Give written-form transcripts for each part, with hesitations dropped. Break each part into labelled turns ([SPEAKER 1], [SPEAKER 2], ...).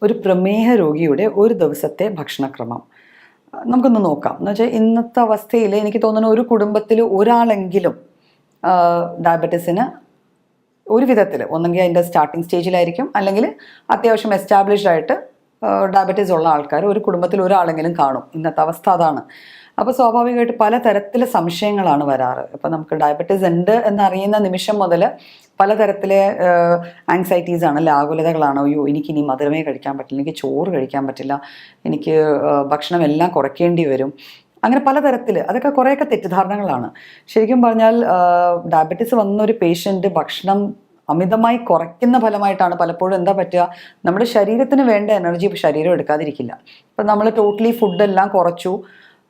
[SPEAKER 1] ഒരു പ്രമേഹ രോഗിയുടെ ഒരു ദിവസത്തെ ഭക്ഷണക്രമം നമുക്കൊന്ന് നോക്കാം. എന്ന് വെച്ചാൽ ഇന്നത്തെ അവസ്ഥയിൽ എനിക്ക് തോന്നുന്നു ഒരു കുടുംബത്തിൽ ഒരാളെങ്കിലും ഡയബറ്റീസിന് ഒരു വിധത്തിൽ ഒന്നെങ്കിൽ അതിൻ്റെ സ്റ്റാർട്ടിങ് സ്റ്റേജിലായിരിക്കും, അല്ലെങ്കിൽ അത്യാവശ്യം എസ്റ്റാബ്ലിഷ്ഡ് ആയിട്ട് ഡയബറ്റീസ് ഉള്ള ആൾക്കാർ ഒരു കുടുംബത്തിൽ ഒരാളെങ്കിലും കാണും. ഇന്നത്തെ അവസ്ഥ അതാണ്. അപ്പോൾ സ്വാഭാവികമായിട്ട് പലതരത്തിലെ സംശയങ്ങളാണ് വരാറ്. ഇപ്പം നമുക്ക് ഡയബറ്റീസ് ഉണ്ട് എന്നറിയുന്ന നിമിഷം മുതൽ പലതരത്തിലെ ആങ്സൈറ്റീസ് ആണ്, ആകുലതകളാണ്. അയ്യോ, എനിക്കിനി മധുരമേ കഴിക്കാൻ പറ്റില്ല, എനിക്ക് ചോറ് കഴിക്കാൻ പറ്റില്ല, എനിക്ക് ഭക്ഷണം എല്ലാം കുറയ്ക്കേണ്ടി വരും, അങ്ങനെ പലതരത്തിൽ. അതൊക്കെ കുറേയൊക്കെ തെറ്റിദ്ധാരണകളാണ്. ശരിക്കും പറഞ്ഞാൽ ഡയബറ്റീസ് വന്നൊരു പേഷ്യൻ്റ് ഭക്ഷണം അമിതമായി കുറയ്ക്കുന്ന ഫലമായിട്ടാണ് പലപ്പോഴും എന്താ പറ്റുക, നമ്മുടെ ശരീരത്തിന് വേണ്ട എനർജി ശരീരം എടുക്കാതിരിക്കില്ല. ഇപ്പം നമ്മൾ ടോട്ടലി ഫുഡെല്ലാം കുറച്ചു,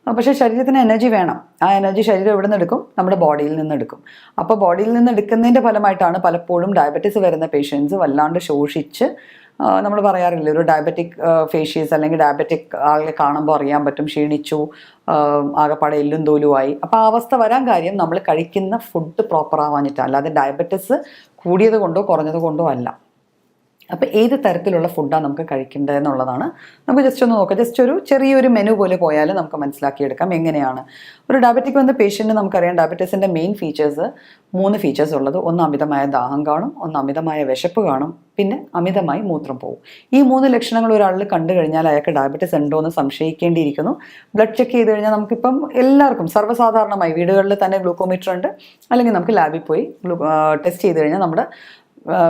[SPEAKER 1] പക്ഷേ ശരീരത്തിന് എനർജി വേണം. ആ എനർജി ശരീരം എവിടെ നിന്ന് എടുക്കും? നമ്മുടെ ബോഡിയിൽ നിന്ന് എടുക്കും. അപ്പോൾ ബോഡിയിൽ നിന്ന് എടുക്കുന്നതിൻ്റെ ഫലമായിട്ടാണ് പലപ്പോഴും ഡയബറ്റീസ് വരുന്ന പേഷ്യൻസ് വല്ലാണ്ട് ശോഷിച്ച്, നമ്മൾ പറയാറില്ല, ഒരു ഡയബറ്റിക് ഫേഷ്യസ് അല്ലെങ്കിൽ ഡയബറ്റിക് ആളെ കാണുമ്പോൾ അറിയാൻ പറ്റും, ക്ഷീണിച്ചു, ആകെപ്പാടെ എല്ലും തോലുമായി. അപ്പോൾ ആ അവസ്ഥ വരാൻ കാര്യം നമ്മൾ കഴിക്കുന്ന ഫുഡ് പ്രോപ്പർ ആവാഞ്ഞിട്ടാണ്, അല്ലാതെ ഡയബറ്റിസ് കൂടിയത് കൊണ്ടോ കുറഞ്ഞത് കൊണ്ടോ അല്ല. അപ്പോൾ ഏത് തരത്തിലുള്ള ഫുഡാണ് നമുക്ക് കഴിക്കേണ്ടത് എന്നുള്ളതാണ് നമുക്ക് ജസ്റ്റ് ഒന്ന് നോക്കാം. ജസ്റ്റ് ഒരു ചെറിയൊരു മെനു പോലെ പോയാൽ നമുക്ക് മനസ്സിലാക്കിയെടുക്കാം എങ്ങനെയാണ്. ഒരു ഡയബറ്റിക് വന്ന പേഷ്യൻറ്റ് നമുക്കറിയാം, ഡയബറ്റീസിൻ്റെ മെയിൻ ഫീച്ചേഴ്സ് 3 ഫീച്ചേഴ്സ് ഉള്ളത്. ഒന്ന് അമിതമായ ദാഹം കാണും, ഒന്ന് അമിതമായ വിശപ്പ് കാണും, പിന്നെ അമിതമായി മൂത്രം പോകും. ഈ 3 ലക്ഷണങ്ങൾ ഒരാളിൽ കണ്ടു കഴിഞ്ഞാൽ അയാൾക്ക് ഡയബറ്റീസ് ഉണ്ടോ എന്ന് സംശയിക്കേണ്ടിയിരിക്കുന്നു. ബ്ലഡ് ചെക്ക് ചെയ്ത് കഴിഞ്ഞാൽ നമുക്കിപ്പം എല്ലാവർക്കും സർവ്വസാധാരണമായി വീടുകളിൽ തന്നെ ഗ്ലൂക്കോമീറ്റർ ഉണ്ട്, അല്ലെങ്കിൽ നമുക്ക് ലാബിൽ പോയി ടെസ്റ്റ് ചെയ്ത് കഴിഞ്ഞാൽ നമ്മുടെ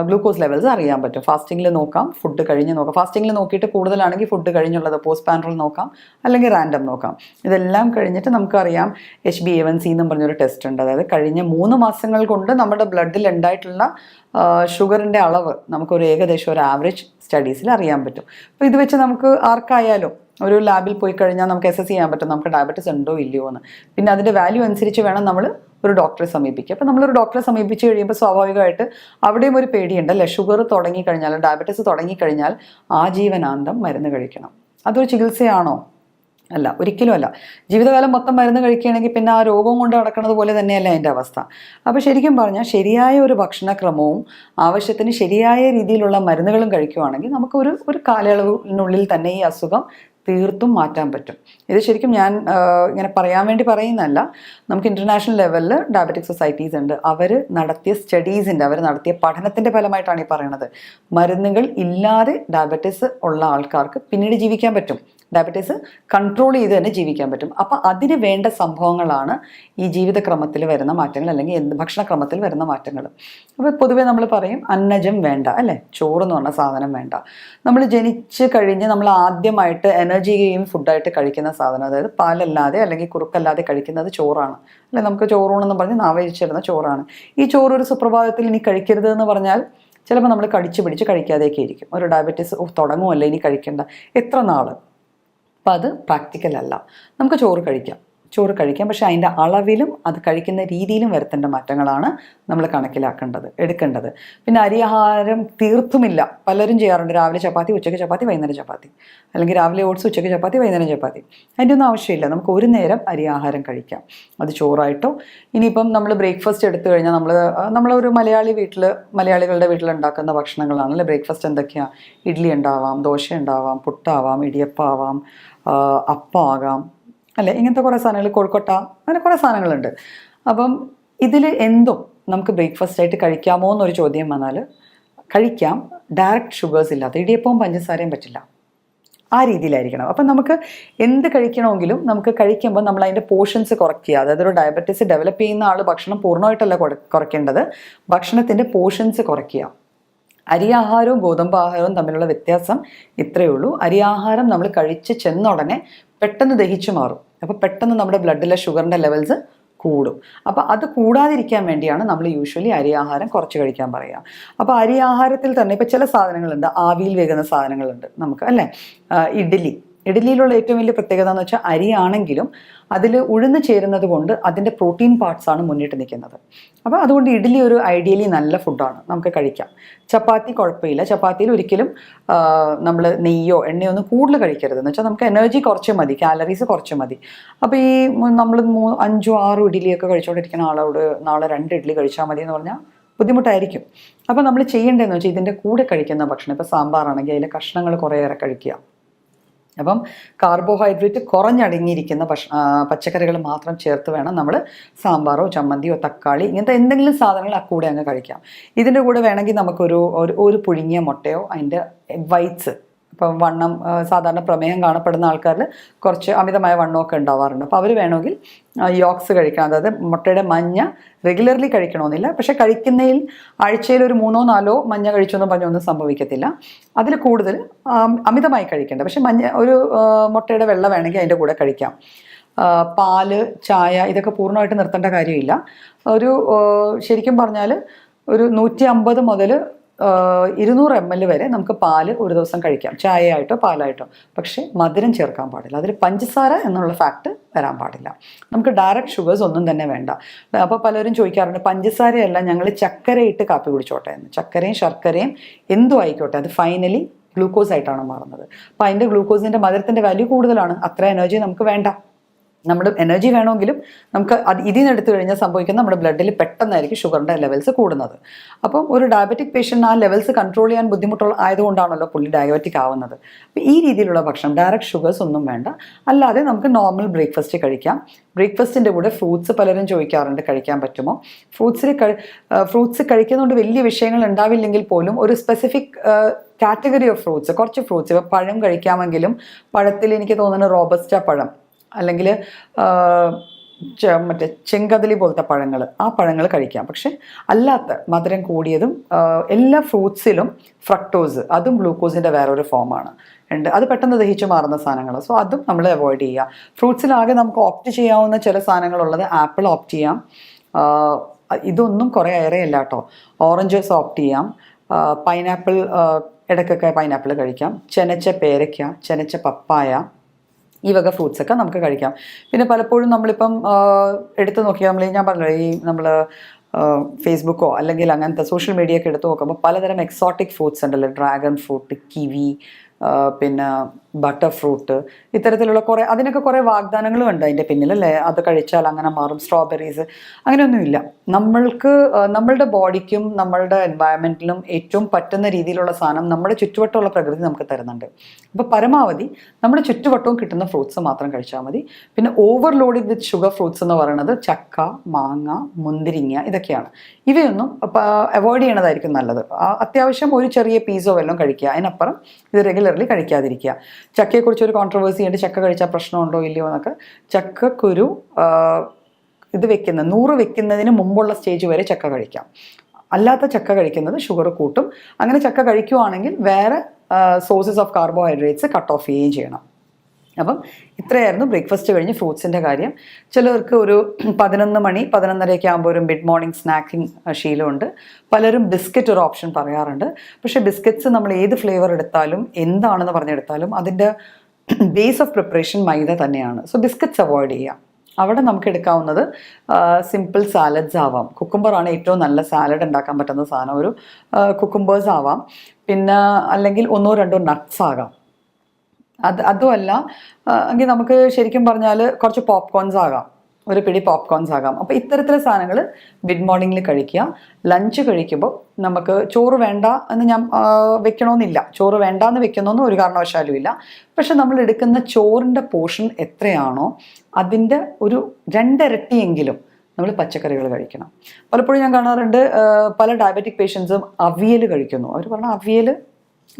[SPEAKER 1] ഗ്ലൂക്കോസ് ലെവൽസ് അറിയാൻ പറ്റും. ഫാസ്റ്റിങ്ങിൽ നോക്കാം, ഫുഡ് കഴിഞ്ഞ് നോക്കാം. ഫാസ്റ്റിങ്ങിൽ നോക്കിയിട്ട് കൂടുതലാണെങ്കിൽ ഫുഡ് കഴിഞ്ഞുള്ളത് പോസ്റ്റ് പാൻട്രൽ നോക്കാം, അല്ലെങ്കിൽ റാൻഡം നോക്കാം. ഇതെല്ലാം കഴിഞ്ഞിട്ട് നമുക്കറിയാം HbA1c എന്നും പറഞ്ഞൊരു ടെസ്റ്റ് ഉണ്ട്. അതായത് കഴിഞ്ഞ 3 മാസങ്ങൾ കൊണ്ട് നമ്മുടെ ബ്ലഡിൽ ഉണ്ടായിട്ടുള്ള ഷുഗറിൻ്റെ അളവ് നമുക്കൊരു ഏകദേശം ഒരു ആവറേജ് സ്റ്റഡീസിൽ അറിയാൻ പറ്റും. അപ്പോൾ ഇത് വെച്ച് നമുക്ക് ആർക്കായാലും ഒരു ലാബിൽ പോയി കഴിഞ്ഞാൽ നമുക്ക് അസസ് ചെയ്യാൻ പറ്റും നമുക്ക് ഡയബറ്റീസ് ഉണ്ടോ ഇല്ലയോ എന്ന്. പിന്നെ അതിൻ്റെ വാല്യൂ അനുസരിച്ച് വേണം നമ്മൾ ഒരു ഡോക്ടറെ സമീപിക്കുക. അപ്പോൾ നമ്മളൊരു ഡോക്ടറെ സമീപിച്ച് കഴിയുമ്പോൾ സ്വാഭാവികമായിട്ട് അവിടെയും ഒരു പേടിയുണ്ട്, അല്ലേ? ഷുഗർ തുടങ്ങിക്കഴിഞ്ഞാൽ, ഡയബറ്റീസ് തുടങ്ങിക്കഴിഞ്ഞാൽ ആജീവനാന്തം മരുന്ന് കഴിക്കണം. അതൊരു ചികിത്സയാണോ? അല്ല, ഒരിക്കലും അല്ല. ജീവിതകാലം മൊത്തം മരുന്ന് കഴിക്കുകയാണെങ്കിൽ പിന്നെ ആ രോഗം കൊണ്ട് നടക്കുന്നത് പോലെ തന്നെയല്ല അതിൻ്റെ അവസ്ഥ. അപ്പോൾ ശരിക്കും പറഞ്ഞാൽ ശരിയായ ഒരു ഭക്ഷണക്രമവും ആവശ്യത്തിന് ശരിയായ രീതിയിലുള്ള മരുന്നുകളും കഴിക്കുകയാണെങ്കിൽ നമുക്ക് ഒരു കാലയളവിനുള്ളിൽ തന്നെ ഈ അസുഖം തീർത്തും മാറ്റാൻ പറ്റും. ഇത് ശരിക്കും ഞാൻ ഇങ്ങനെ പറയാൻ വേണ്ടി പറയുന്നതല്ല. നമുക്ക് ഇൻ്റർനാഷണൽ ലെവലിൽ ഡയബറ്റിക് സൊസൈറ്റീസ് ഉണ്ട്. അവർ നടത്തിയ സ്റ്റഡീസിൻ്റെ, അവർ നടത്തിയ പഠനത്തിൻ്റെ ഫലമായിട്ടാണ് ഈ പറയുന്നത്. മരുന്നുകൾ ഇല്ലാതെ ഡയബറ്റീസ് ഉള്ള ആൾക്കാർക്ക് പിന്നീട് ജീവിക്കാൻ പറ്റും, ഡയബറ്റീസ് കൺട്രോൾ ചെയ്ത് തന്നെ ജീവിക്കാൻ പറ്റും. അപ്പോൾ അതിന് വേണ്ട സംഭവങ്ങളാണ് ഈ ജീവിതക്രമത്തിൽ വരുന്ന മാറ്റങ്ങൾ, അല്ലെങ്കിൽ ഭക്ഷണക്രമത്തിൽ വരുന്ന മാറ്റങ്ങൾ. അപ്പോൾ പൊതുവേ നമ്മൾ പറയും അന്നജം വേണ്ട, അല്ലേ? ചോറ് എന്ന് പറഞ്ഞ സാധനം വേണ്ട. നമ്മൾ ജനിച്ച് കഴിഞ്ഞ് നമ്മൾ ആദ്യമായിട്ട് എനർജി ഗെയിം ഫുഡായിട്ട് കഴിക്കുന്ന സാധനം, അതായത് പാലല്ലാതെ അല്ലെങ്കിൽ കുറുക്കല്ലാതെ കഴിക്കുന്നത് ചോറാണ്, അല്ലെ? നമുക്ക് ചോറൂണെന്ന് പറഞ്ഞ് നാവഴിച്ചിരുന്ന ചോറാണ്. ഈ ചോറ് ഒരു സുപ്രഭാതത്തിൽ ഇനി കഴിക്കരുത് എന്ന് പറഞ്ഞാൽ ചിലപ്പോൾ നമ്മൾ കടിച്ചു പിടിച്ച് കഴിക്കാതെയൊക്കെ ഇരിക്കും. ഒരു ഡയബറ്റീസ് തുടങ്ങുമല്ലേ, ഇനി കഴിക്കേണ്ട എത്ര നാൾ? അപ്പം അത് പ്രാക്ടിക്കൽ അല്ല. നമുക്ക് ചോറ് കഴിക്കാം, പക്ഷേ അതിൻ്റെ അളവിലും അത് കഴിക്കുന്ന രീതിയിലും വരുത്തേണ്ട മാറ്റങ്ങളാണ് നമ്മൾ എടുക്കേണ്ടത്. പിന്നെ അരിയാഹാരം തീർത്തുമില്ല. പലരും ചെയ്യാറുണ്ട്, രാവിലെ ചപ്പാത്തി, ഉച്ചയ്ക്ക് ചപ്പാത്തി, വൈകുന്നേരം ചപ്പാത്തി, അല്ലെങ്കിൽ രാവിലെ ഓട്സ്, ഉച്ചയ്ക്ക് ചപ്പാത്തി, വൈകുന്നേരം ചപ്പാത്തി. അതിൻ്റെ ഒന്നും ആവശ്യമില്ല. നമുക്ക് ഒരു നേരം അരിയാഹാരം കഴിക്കാം, അത് ചോറായിട്ടോ. ഇനിയിപ്പം നമ്മൾ ബ്രേക്ക്ഫാസ്റ്റ് എടുത്തു കഴിഞ്ഞാൽ നമ്മളൊരു മലയാളികളുടെ വീട്ടിൽ ഉണ്ടാക്കുന്ന ഭക്ഷണങ്ങളാണ്, അല്ലെ? ബ്രേക്ക്ഫാസ്റ്റ് എന്തൊക്കെയാണ്? ഇഡ്ഡലി ഉണ്ടാവാം, ദോശ ഉണ്ടാവാം, പുട്ടാവാം, ഇടിയപ്പമാവാം, അപ്പമാകാം, അല്ലേ? ഇങ്ങനത്തെ കുറേ സാധനങ്ങൾ, കോഴിക്കോട്ട, അങ്ങനെ കുറേ സാധനങ്ങളുണ്ട്. അപ്പം ഇതിൽ എന്തും നമുക്ക് ബ്രേക്ക്ഫാസ്റ്റ് ആയിട്ട് കഴിക്കാമോ എന്നൊരു ചോദ്യം വന്നാൽ കഴിക്കാം. ഡയറക്റ്റ് ഷുഗേഴ്സ് ഇല്ലാത്ത ഇടിയപ്പവും പഞ്ചസാരയും പറ്റില്ല, ആ രീതിയിലായിരിക്കണം. അപ്പം നമുക്ക് എന്ത് കഴിക്കണമെങ്കിലും നമുക്ക് കഴിക്കുമ്പോൾ നമ്മൾ അതിൻ്റെ പോർഷൻസ് കുറയ്ക്കുക. അതായത് ഒരു ഡയബറ്റീസ് ഡെവലപ്പ് ചെയ്യുന്ന ആൾ ഭക്ഷണം പൂർണ്ണമായിട്ടല്ല കുറയ്ക്കേണ്ടത്, ഭക്ഷണത്തിൻ്റെ പോർഷൻസ് കുറയ്ക്കുക. അരിയാഹാരവും ഗോതമ്പ് ആഹാരവും തമ്മിലുള്ള വ്യത്യാസം ഇത്രയേ ഉള്ളൂ. അരിയാഹാരം നമ്മൾ കഴിച്ച് ചെന്ന ഉടനെ പെട്ടെന്ന് ദഹിച്ചു മാറും. അപ്പോൾ പെട്ടെന്ന് നമ്മുടെ ബ്ലഡിലെ ഷുഗറിൻ്റെ ലെവൽസ് കൂടും. അപ്പോൾ അത് കൂടാതിരിക്കാൻ വേണ്ടിയാണ് നമ്മൾ യൂഷ്വലി അരിയാഹാരം കുറച്ച് കഴിക്കാൻ പറയുക. അപ്പോൾ അരിയാഹാരത്തിൽ തന്നെ ഇപ്പോൾ ചില സാധനങ്ങളുണ്ട്, ആവിയിൽ വേകുന്ന സാധനങ്ങളുണ്ട് നമുക്ക്, അല്ലേ? ഇഡ്ഡലിയിലുള്ള ഏറ്റവും വലിയ പ്രത്യേകത എന്ന് വെച്ചാൽ അരിയാണെങ്കിലും അതിൽ ഉഴുന്ന് ചേരുന്നത് കൊണ്ട് അതിൻ്റെ പ്രോട്ടീൻ പാർട്സാണ് മുന്നിട്ട് നിൽക്കുന്നത്. അപ്പോൾ അതുകൊണ്ട് ഇഡ്ഡലി ഒരു ഐഡിയലി നല്ല ഫുഡാണ്, നമുക്ക് കഴിക്കാം. ചപ്പാത്തി കുഴപ്പമില്ല. ചപ്പാത്തിയിൽ ഒരിക്കലും നമ്മൾ നെയ്യോ എണ്ണയോ ഒന്നും കൂടുതൽ കഴിക്കരുത്. എന്ന് വെച്ചാൽ നമുക്ക് എനർജി കുറച്ച് മതി, കാലറീസ് കുറച്ച് മതി. അപ്പോൾ ഈ നമ്മൾ 5-6 ഇഡ്ഡലിയൊക്കെ കഴിച്ചുകൊണ്ടിരിക്കുന്ന ആളോട് നാളെ 2 ഇഡ്ഡലി കഴിച്ചാൽ മതി എന്ന് പറഞ്ഞാൽ ബുദ്ധിമുട്ടായിരിക്കും. അപ്പോൾ നമ്മൾ ചെയ്യേണ്ടതെന്ന് വെച്ചാൽ ഇതിൻ്റെ കൂടെ കഴിക്കുന്ന ഭക്ഷണം, ഇപ്പോൾ സാമ്പാറാണെങ്കിൽ അതിലെ കഷ്ണങ്ങൾ കുറേയേറെ കഴിക്കുക. അപ്പം കാർബോഹൈഡ്രേറ്റ് കുറഞ്ഞടങ്ങിയിരിക്കുന്ന പച്ചക്കറികൾ മാത്രം ചേർത്ത് വേണം നമ്മൾ സാമ്പാറോ ചമ്മന്തിയോ തക്കാളി ഇങ്ങനത്തെ എന്തെങ്കിലും സാധനങ്ങൾ ആ കൂടെ അങ്ങ് കഴിക്കാം. ഇതിൻ്റെ കൂടെ വേണമെങ്കിൽ നമുക്കൊരു ഒരു പുഴുങ്ങിയ മുട്ടയോ അതിൻ്റെ വൈറ്റ്സ്, ഇപ്പം വണ്ണം സാധാരണ പ്രമേഹം കാണപ്പെടുന്ന ആൾക്കാരിൽ കുറച്ച് അമിതമായ വണ്ണമൊക്കെ ഉണ്ടാവാറുണ്ട്. അപ്പോൾ അവർ വേണമെങ്കിൽ യോക്സ് കഴിക്കണം. അതായത് മുട്ടയുടെ മഞ്ഞ റെഗുലർലി കഴിക്കണമെന്നില്ല, പക്ഷേ കഴിക്കുന്നതിൽ ആഴ്ചയിൽ ഒരു 3-4 മഞ്ഞ കഴിച്ചൊന്നും പറഞ്ഞൊന്നും സംഭവിക്കത്തില്ല. അതിൽ കൂടുതൽ അമിതമായി കഴിക്കേണ്ട, പക്ഷെ ഒരു മുട്ടയുടെ വെള്ള വേണമെങ്കിൽ അതിൻ്റെ കൂടെ കഴിക്കാം. പാല്, ചായ ഇതൊക്കെ പൂർണ്ണമായിട്ട് നിർത്തേണ്ട കാര്യമില്ല. ശരിക്കും പറഞ്ഞാൽ ഒരു 150 മുതൽ 200 ml വരെ നമുക്ക് പാല് ഒരു ദിവസം കഴിക്കാം, ചായയായിട്ടോ പാലായിട്ടോ. പക്ഷേ മധുരം ചേർക്കാൻ പാടില്ല, അതിൽ പഞ്ചസാര എന്നുള്ള ഫാക്ട് വരാൻ പാടില്ല. നമുക്ക് ഡയറക്റ്റ് ഷുഗേഴ്സ് ഒന്നും തന്നെ വേണ്ട. അപ്പോൾ പലരും ചോദിക്കാറുണ്ട്, പഞ്ചസാരയല്ല ഞങ്ങൾ ചക്കരയിട്ട് കാപ്പി കുടിച്ചോട്ടെ എന്ന്. ചക്കരയും ശർക്കരയും എന്തും ആയിക്കോട്ടെ, അത് ഫൈനലി ഗ്ലൂക്കോസ് ആയിട്ടാണ് മാറുന്നത്. അപ്പോൾ അതിൻ്റെ ഗ്ലൂക്കോസിൻ്റെ മധുരത്തിൻ്റെ വാല്യൂ കൂടുതലാണ്. അത്ര എനർജി നമുക്ക് വേണ്ട. നമ്മുടെ എനർജി വേണമെങ്കിലും നമുക്ക് ഇതിൽ എടുത്തു കഴിഞ്ഞാൽ സംഭവിക്കുന്നത് നമ്മുടെ ബ്ലഡിൽ പെട്ടെന്നായിരിക്കും ഷുഗറിൻ്റെ ലെവൽസ് കൂടുന്നത്. അപ്പം ഒരു ഡയബറ്റിക് പേഷ്യൻ്റ് ആ ലെവൽസ് കൺട്രോൾ ചെയ്യാൻ ബുദ്ധിമുട്ടുള്ള ആയതുകൊണ്ടാണല്ലോ പുള്ളി ഡയബറ്റിക് ആവുന്നത്. അപ്പോൾ ഈ രീതിയിലുള്ള ഭക്ഷണം, ഡയറക്റ്റ് ഷുഗേഴ്സ് ഒന്നും വേണ്ട. അല്ലാതെ നമുക്ക് നോർമൽ ബ്രേക്ക്ഫാസ്റ്റ് കഴിക്കാം. ബ്രേക്ക്ഫാസ്റ്റിൻ്റെ കൂടെ ഫ്രൂട്ട്സ് പലരും ചോദിക്കാറുണ്ട് കഴിക്കാൻ പറ്റുമോ. ഫ്രൂട്ട്സ് കഴിക്കുന്നതുകൊണ്ട് വലിയ വിഷയങ്ങൾ ഉണ്ടാവില്ലെങ്കിൽ പോലും ഒരു സ്പെസിഫിക് കാറ്റഗറി ഓഫ് ഫ്രൂട്ട്സ്, കുറച്ച് ഫ്രൂട്ട്സ്, ഇപ്പോൾ പഴം കഴിക്കാമെങ്കിലും പഴത്തിൽ എനിക്ക് തോന്നുന്നു റോബസ്റ്റ പഴം അല്ലെങ്കിൽ മറ്റേ ചെങ്കദലി പോലത്തെ പഴങ്ങൾ, ആ പഴങ്ങൾ കഴിക്കാം. പക്ഷെ അല്ലാത്ത മധുരം കൂടിയതും എല്ലാ ഫ്രൂട്ട്സിലും ഫ്രക്ടോസ്, അതും ഗ്ലൂക്കോസിൻ്റെ വേറൊരു ഫോമാണ് ഉണ്ട്. അത് പെട്ടെന്ന് ദഹിച്ചു മാറുന്ന സാധനങ്ങൾ. സോ അതും നമ്മൾ അവോയ്ഡ് ചെയ്യുക. ഫ്രൂട്ട്സിലാകെ നമുക്ക് ഓപ്റ്റ് ചെയ്യാവുന്ന ചില സാധനങ്ങളുള്ളത്, ആപ്പിൾ ഓപ്റ്റ് ചെയ്യാം. ഇതൊന്നും കുറേ ഏറെയല്ല കേട്ടോ. ഓറഞ്ചസ് ഓപ്റ്റ് ചെയ്യാം. പൈനാപ്പിൾ, ഇടയ്ക്കൊക്കെ പൈനാപ്പിൾ കഴിക്കാം. ചെനച്ച പേരയ്ക്ക, ചെനച്ച പപ്പായ, ഈ വക ഫ്രൂട്ട്സൊക്കെ നമുക്ക് കഴിക്കാം. പിന്നെ പലപ്പോഴും നമ്മളിപ്പം എടുത്തു നോക്കിയാൽ ഞാൻ പറഞ്ഞല്ലോ, നമ്മൾ ഫേസ്ബുക്കോ അല്ലെങ്കിൽ അങ്ങനത്തെ സോഷ്യൽ മീഡിയ ഒക്കെ എടുത്ത് നോക്കുമ്പോൾ പലതരം എക്സോട്ടിക് ഫ്രൂട്ട്സ് ഉണ്ടല്ലോ. ഡ്രാഗൺ ഫ്രൂട്ട്, കിവി, പിന്നെ ബട്ടർ ഫ്രൂട്ട്, ഇത്തരത്തിലുള്ള അതിനൊക്കെ കുറേ വാഗ്ദാനങ്ങളും ഉണ്ട് അതിൻ്റെ പിന്നിൽ അല്ലേ. അത് കഴിച്ചാൽ അങ്ങനെ മാറും, സ്ട്രോബെറീസ്, അങ്ങനെയൊന്നുമില്ല. നമ്മളുടെ ബോഡിക്കും നമ്മളുടെ എൻവയറമെൻറ്റിലും ഏറ്റവും പറ്റുന്ന രീതിയിലുള്ള സാധനം നമ്മുടെ ചുറ്റുവട്ടമുള്ള പ്രകൃതി നമുക്ക് തരുന്നുണ്ട്. അപ്പോൾ പരമാവധി നമ്മുടെ ചുറ്റുവട്ടവും കിട്ടുന്ന ഫ്രൂട്ട്സ് മാത്രം കഴിച്ചാൽ മതി. പിന്നെ ഓവർലോഡഡ് വിത്ത് ഷുഗർ ഫ്രൂട്ട്സ് എന്ന് പറയുന്നത് ചക്ക, മാങ്ങ, മുന്തിരിങ്ങ, ഇതൊക്കെയാണ്. ഇവയൊന്നും അവോയ്ഡ് ചെയ്യണതായിരിക്കും നല്ലത്. അത്യാവശ്യം ഒരു ചെറിയ പീസോ വല്ലതും കഴിക്കുക, അതിനപ്പുറം ഇത് റെഗുലർലി കഴിക്കാതിരിക്കുക. ചക്കയെക്കുറിച്ച് ഒരു കോൺട്രവേഴ്സി ഉണ്ട്, ചക്ക കഴിച്ചാൽ പ്രശ്നമുണ്ടോ ഇല്ലയോ എന്നൊക്കെ. ചക്കക്കുരു ഇത് 100 വെക്കുന്നതിന് മുമ്പുള്ള സ്റ്റേജ് വരെ ചക്ക കഴിക്കാം. അല്ലാത്ത ചക്ക കഴിക്കുന്നത് ഷുഗർ കൂട്ടും. അങ്ങനെ ചക്ക കഴിക്കുവാണെങ്കിൽ വേറെ sources of carbohydrates cut off ചെയ്യുകയും ചെയ്യണം. അപ്പം ഇത്രയായിരുന്നു ബ്രേക്ക്ഫാസ്റ്റ് കഴിഞ്ഞ് ഫ്രൂട്ട്സിൻ്റെ കാര്യം. ചിലർക്ക് ഒരു 11 മണി 11:30 ആകുമ്പോൾ ഒരു മിഡ് മോർണിംഗ് സ്നാക്കിംഗ് ശീലമുണ്ട്. പലരും ബിസ്ക്കറ്റ് ഒരു ഓപ്ഷൻ പറയാറുണ്ട്. പക്ഷേ ബിസ്ക്കറ്റ്സ് നമ്മൾ ഏത് ഫ്ലേവർ എടുത്താലും എന്താണെന്ന് പറഞ്ഞെടുത്താലും അതിൻ്റെ ബേസ് ഓഫ് പ്രിപ്പറേഷൻ മൈദ തന്നെയാണ്. സോ ബിസ്ക്കറ്റ്സ് അവോയ്ഡ് ചെയ്യാം. അവിടെ നമുക്ക് എടുക്കാവുന്നത് സിമ്പിൾ സാലഡ്സ് ആവാം. കുക്കുംബറാണ് ഏറ്റവും നല്ല സാലഡ് ഉണ്ടാക്കാൻ പറ്റുന്ന സാധനം. ഒരു കുക്കുംബേഴ്സ് ആവാം. പിന്നെ അല്ലെങ്കിൽ 1-2 നട്ട്സ് ആകാം. അതുമല്ല എങ്കിൽ നമുക്ക് ശരിക്കും പറഞ്ഞാൽ കുറച്ച് പോപ്കോൺസ് ആകാം, ഒരു പിടി പോപ്കോൺസ് ആകാം. അപ്പോൾ ഇത്തരത്തിലുള്ള സാധനങ്ങൾ മിഡ് മോർണിംഗിൽ കഴിക്കുക. ലഞ്ച് കഴിക്കുമ്പോൾ നമുക്ക് ചോറ് വേണ്ട എന്ന് ഞാൻ വെക്കണമെന്നില്ല, ചോറ് വേണ്ട എന്ന് വെക്കണമെന്ന് ഒരു കാരണവശാലും ഇല്ല. പക്ഷെ നമ്മൾ എടുക്കുന്ന ചോറിൻ്റെ പോർഷൻ എത്രയാണോ അതിൻ്റെ ഒരു 2 ഇരട്ടിയെങ്കിലും നമ്മൾ പച്ചക്കറികൾ കഴിക്കണം. പലപ്പോഴും ഞാൻ കാണാറുണ്ട് പല ഡയബറ്റിക് പേഷ്യൻസും അവിയൽ കഴിക്കുന്നു. അവർ പറഞ്ഞാൽ അവിയൽ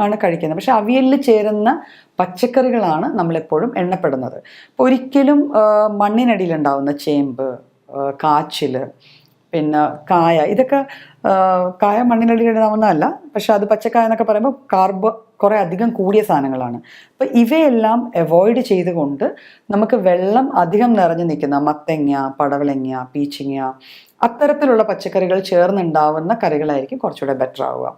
[SPEAKER 1] ആണ് കഴിക്കുന്നത്. പക്ഷെ അവിയലിൽ ചേരുന്ന പച്ചക്കറികളാണ് നമ്മളെപ്പോഴും എണ്ണപ്പെടുന്നത്. അപ്പോൾ ഒരിക്കലും മണ്ണിനടിയിലുണ്ടാവുന്ന ചേമ്പ്, കാച്ചിൽ, പിന്നെ കായ, ഇതൊക്കെ കായ മണ്ണിനടിയിലുണ്ടാവുന്നതല്ല, പക്ഷെ അത് പച്ചക്കായ എന്നൊക്കെ പറയുമ്പോൾ കാർബ് കുറേ അധികം കൂടിയ സാധനങ്ങളാണ്. അപ്പോൾ ഇവയെല്ലാം അവോയ്ഡ് ചെയ്തുകൊണ്ട് നമുക്ക് വെള്ളം അധികം നിറഞ്ഞു നിൽക്കുന്ന മത്തങ്ങ, പടവലങ്ങ, പീച്ചിങ്ങ, അത്തരത്തിലുള്ള പച്ചക്കറികൾ ചേർന്നുണ്ടാവുന്ന കറികളായിരിക്കും കുറച്ചുകൂടെ ബെറ്റർ ആവുക.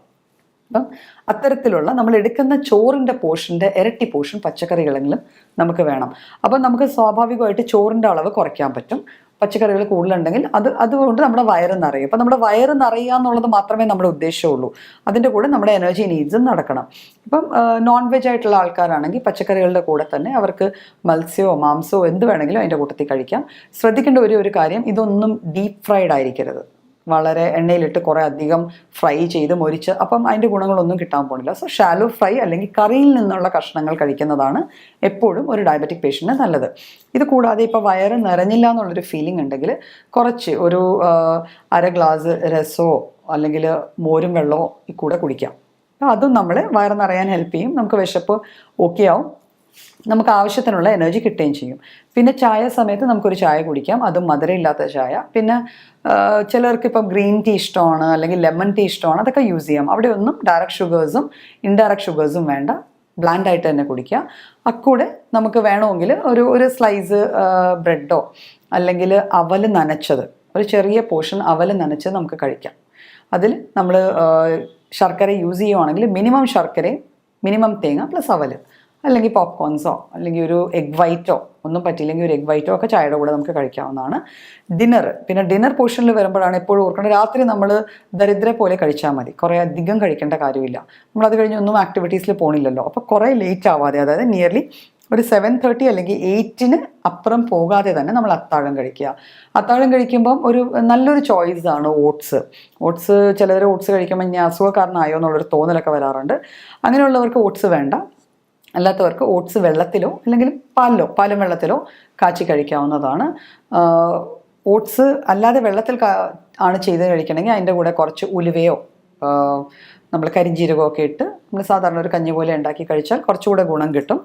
[SPEAKER 1] അപ്പം അത്തരത്തിലുള്ള നമ്മൾ എടുക്കുന്ന ചോറിൻ്റെ പോർഷൻ്റെ ഇരട്ടി പോർഷൻ പച്ചക്കറികളെങ്കിലും നമുക്ക് വേണം. അപ്പം നമുക്ക് സ്വാഭാവികമായിട്ട് ചോറിൻ്റെ അളവ് കുറയ്ക്കാൻ പറ്റും. പച്ചക്കറികൾ കൂടുതലുണ്ടെങ്കിൽ അതുകൊണ്ട് നമ്മുടെ വയറ് നിറയും. അപ്പം നമ്മുടെ വയറ് നിറയുക എന്നുള്ളത് മാത്രമേ നമ്മുടെ ഉദ്ദേശമുള്ളൂ. അതിൻ്റെ കൂടെ നമ്മുടെ എനർജി നീഡ്സും നടക്കണം. ഇപ്പം നോൺ വെജ് ആയിട്ടുള്ള ആൾക്കാരാണെങ്കിൽ പച്ചക്കറികളുടെ കൂടെ തന്നെ അവർക്ക് മത്സ്യമോ മാംസമോ എന്ത് വേണമെങ്കിലും അതിൻ്റെ കൂട്ടത്തിൽ കഴിക്കാം. ശ്രദ്ധിക്കേണ്ട ഒരു കാര്യം, ഇതൊന്നും ഡീപ്പ് ഫ്രൈഡ് ആയിരിക്കരുത്. വളരെ എണ്ണയിലിട്ട് കുറേ അധികം ഫ്രൈ ചെയ്ത് മൊരിച്ച്, അപ്പം അതിൻ്റെ ഗുണങ്ങളൊന്നും കിട്ടാൻ പോകുന്നില്ല. സോ ഷാലോ ഫ്രൈ അല്ലെങ്കിൽ കറിയിൽ നിന്നുള്ള കഷ്ണങ്ങൾ കഴിക്കുന്നതാണ് എപ്പോഴും ഒരു ഡയബറ്റിക് പേഷ്യൻറ്റിന് നല്ലത്. ഇത് കൂടാതെ ഇപ്പോൾ വയറ് നിറഞ്ഞില്ല എന്നുള്ളൊരു ഫീലിംഗ് ഉണ്ടെങ്കിൽ കുറച്ച് ഒരു അര ഗ്ലാസ് രസമോ അല്ലെങ്കിൽ മോരും വെള്ളമോ കൂടെ കുടിക്കാം. അപ്പോൾ അതും നമ്മൾ വയറ് നിറയാൻ ഹെൽപ്പ് ചെയ്യും. നമുക്ക് വിശപ്പ് ഓക്കെ ആവും, നമുക്ക് ആവശ്യത്തിനുള്ള എനർജി കിട്ടുകയും ചെയ്യും. പിന്നെ ചായ സമയത്ത് നമുക്കൊരു ചായ കുടിക്കാം, അതും മധുരമില്ലാത്ത ചായ. പിന്നെ ചിലർക്ക് ഇപ്പം ഗ്രീൻ ടീ ഇഷ്ടമാണ് അല്ലെങ്കിൽ ലെമൺ ടീ ഇഷ്ടമാണ്, അതൊക്കെ യൂസ് ചെയ്യാം. അവിടെ ഒന്നും ഡയറക്റ്റ് ഷുഗേഴ്സും ഇൻഡയറക്റ്റ് ഷുഗേഴ്സും വേണ്ട, ബ്ലാൻഡായിട്ട് തന്നെ കുടിക്കുക. അക്കൂടെ നമുക്ക് വേണമെങ്കിൽ ഒരു സ്ലൈസ് ബ്രെഡോ അല്ലെങ്കിൽ അവൽ നനച്ചത്, ഒരു ചെറിയ പോർഷൻ അവൽ നനച്ചത് നമുക്ക് കഴിക്കാം. അതിൽ നമ്മൾ ശർക്കര യൂസ് ചെയ്യുവാണെങ്കിൽ മിനിമം ശർക്കരയും മിനിമം തേങ്ങ പ്ലസ് അവൽ, അല്ലെങ്കിൽ പോപ്കോൺസോ അല്ലെങ്കിൽ ഒരു എഗ് വൈറ്റോ, ഒന്നും പറ്റിയില്ലെങ്കിൽ ഒരു എഗ് വൈറ്റോ ഒക്കെ ചായയുടെ കൂടെ നമുക്ക് കഴിക്കാവുന്നതാണ്. പിന്നെ ഡിന്നർ പോർഷനിൽ വരുമ്പോഴാണ് എപ്പോഴും ഓർക്കേണ്ടത്, രാത്രി നമ്മൾ ദരിദ്രെ പോലെ കഴിച്ചാൽ മതി, കുറേ അധികം കഴിക്കേണ്ട കാര്യമില്ല. നമ്മളത് കഴിഞ്ഞ് ഒന്നും ആക്ടിവിറ്റീസിൽ പോകണില്ലല്ലോ. അപ്പോൾ കുറേ ലേറ്റ് ആവാതെ, അതായത് നിയർലി ഒരു 7:30 അല്ലെങ്കിൽ 8 അപ്പുറം പോകാതെ തന്നെ നമ്മൾ അത്താഴം കഴിക്കുക. അത്താഴം കഴിക്കുമ്പം ഒരു നല്ലൊരു ചോയ്സാണ് ഓട്സ്. ചിലർ ഓട്സ് കഴിക്കുമ്പോൾ ഞാൻ അസുഖക്കാരനായോ എന്നുള്ളൊരു തോന്നലൊക്കെ വരാറുണ്ട്. അങ്ങനെയുള്ളവർക്ക് ഓട്സ് വേണ്ട. അല്ലാത്തവർക്ക് ഓട്സ് വെള്ളത്തിലോ അല്ലെങ്കിൽ പാലും വെള്ളത്തിലോ കാച്ചി കഴിക്കാവുന്നതാണ്. ഓട്സ് അല്ലാതെ വെള്ളത്തിൽ ആണ് ചെയ്ത് കഴിക്കണമെങ്കിൽ അതിൻ്റെ കൂടെ കുറച്ച് ഉലുവയോ നമ്മൾ കരിഞ്ജീരകമോ ഒക്കെ ഇട്ട് നമ്മൾ സാധാരണ ഒരു കഞ്ഞി പോലെ ഉണ്ടാക്കി കഴിച്ചാൽ കുറച്ചുകൂടെ ഗുണം കിട്ടും.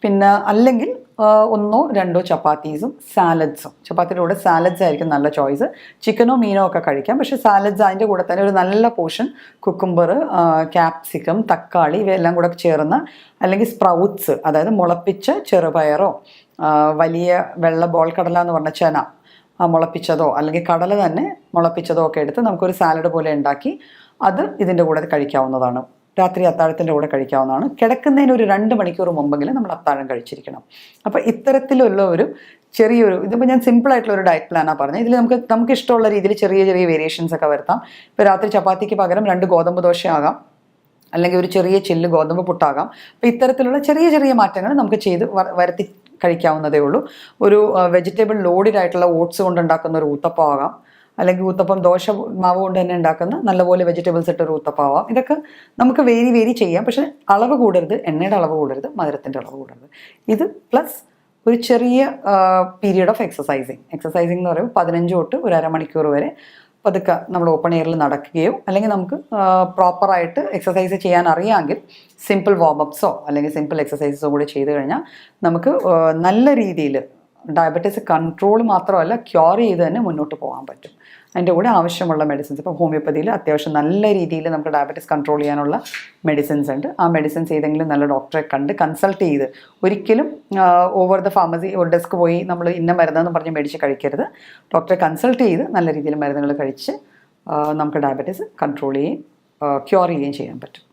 [SPEAKER 1] പിന്നെ അല്ലെങ്കിൽ 1 or 2 ചപ്പാത്തീസും സാലഡ്സും, ചപ്പാത്തിയുടെ കൂടെ സാലഡ്സ് ആയിരിക്കും നല്ല ചോയ്സ്. ചിക്കനോ മീനോ ഒക്കെ കഴിക്കാം, പക്ഷേ സാലഡ്സ് അതിൻ്റെ കൂടെ തന്നെ ഒരു നല്ല പോർഷൻ കുക്കുംബർ, ക്യാപ്സിക്കം, തക്കാളി ഇവയെല്ലാം കൂടെ ചേർന്ന്, അല്ലെങ്കിൽ സ്പ്രൗട്ട്സ്, അതായത് മുളപ്പിച്ച ചെറുപയറോ വലിയ വെള്ള ബോൾ കടല എന്ന് പറഞ്ഞ ചന മുളപ്പിച്ചതോ അല്ലെങ്കിൽ കടല തന്നെ മുളപ്പിച്ചതോ ഒക്കെ എടുത്ത് നമുക്കൊരു സാലഡ് പോലെ ഉണ്ടാക്കി അത് ഇതിൻ്റെ കൂടെ കഴിക്കാവുന്നതാണ്. രാത്രി അത്താഴത്തിൻ്റെ കൂടെ കഴിക്കാവുന്നതാണ്. കിടക്കുന്നതിന് ഒരു 2 മണിക്കൂർ മുമ്പെങ്കിലും നമ്മൾ അത്താഴം കഴിച്ചിരിക്കണം. അപ്പോൾ ഇത്തരത്തിലുള്ള ഒരു ചെറിയൊരു, ഇതിപ്പോൾ ഞാൻ സിമ്പിളായിട്ടുള്ള ഒരു ഡയറ്റ് പ്ലാനാണ് പറഞ്ഞത്. ഇതിൽ നമുക്ക് ഇഷ്ടമുള്ള രീതിയിൽ ചെറിയ ചെറിയ വേരിയേഷൻസ് ഒക്കെ വരുത്താം. ഇപ്പോൾ രാത്രി ചപ്പാത്തിക്ക് പകരം 2 ഗോതമ്പ് ദോശയാകാം, അല്ലെങ്കിൽ ഒരു ചെറിയ ചില്ല് ഗോതമ്പ് പുട്ടാകാം. അപ്പോൾ ഇത്തരത്തിലുള്ള ചെറിയ ചെറിയ മാറ്റങ്ങൾ നമുക്ക് ചെയ്ത് വരുത്തി കഴിക്കാവുന്നതേ ഉള്ളൂ. ഒരു വെജിറ്റബിൾ ലോഡഡ് ആയിട്ടുള്ള ഓട്സ് കൊണ്ടുണ്ടാക്കുന്ന ഒരു ഊത്തപ്പം ആകാം, അല്ലെങ്കിൽ ഊത്തപ്പം ദോശ മാവ് കൊണ്ട് തന്നെ ഉണ്ടാക്കുന്ന നല്ലപോലെ വെജിറ്റബിൾസ് ഇട്ടൊരു ഊത്തപ്പാവാം. ഇതൊക്കെ നമുക്ക് വേരി ചെയ്യാം. പക്ഷേ അളവ് കൂടരുത്, എണ്ണയുടെ അളവ് കൂടരുത്, മധുരത്തിൻ്റെ അളവ് കൂടരുത്. ഇത് പ്ലസ് ഒരു ചെറിയ പീരിയഡ് ഓഫ് എക്സസൈസിങ് എന്ന് പറയുമ്പോൾ 15 തൊട്ട് ഒരു അരമണിക്കൂർ വരെ പതുക്കെ നമ്മൾ ഓപ്പൺ എയറിൽ നടക്കുകയോ, അല്ലെങ്കിൽ നമുക്ക് പ്രോപ്പറായിട്ട് എക്സസൈസ് ചെയ്യാൻ അറിയാമെങ്കിൽ സിമ്പിൾ വാമപ്സോ അല്ലെങ്കിൽ സിമ്പിൾ എക്സസൈസസോ കൂടി ചെയ്ത് കഴിഞ്ഞാൽ നമുക്ക് നല്ല രീതിയിൽ ഡയബറ്റീസ് കൺട്രോൾ മാത്രമല്ല ക്യൂർ ചെയ്ത് തന്നെ മുന്നോട്ട് പോകാൻ പറ്റും. അതിൻ്റെ കൂടെ ആവശ്യമുള്ള മെഡിസിൻസ്, ഇപ്പോൾ ഹോമിയോപ്പതിയിൽ അത്യാവശ്യം നല്ല രീതിയിൽ നമുക്ക് ഡയബറ്റീസ് കൺട്രോൾ ചെയ്യാനുള്ള മെഡിസിൻസ് ഉണ്ട്. ആ മെഡിസിൻസ് ഏതെങ്കിലും നല്ല ഡോക്ടറെ കണ്ട് കൺസൾട്ട് ചെയ്ത്, ഒരിക്കലും ഓവർ ദ ഫാർമസി ഒരു ഡെസ്ക് പോയി നമ്മൾ ഇന്ന മരുന്നെന്ന് പറഞ്ഞ് മേടിച്ച് കഴിക്കരുത്. ഡോക്ടറെ കൺസൾട്ട് ചെയ്ത് നല്ല രീതിയിൽ മരുന്നുകൾ കഴിച്ച് നമുക്ക് ഡയബറ്റീസ് കൺട്രോൾ ചെയ്യുകയും ക്യൂർ ചെയ്യുകയും ചെയ്യാൻ പറ്റും.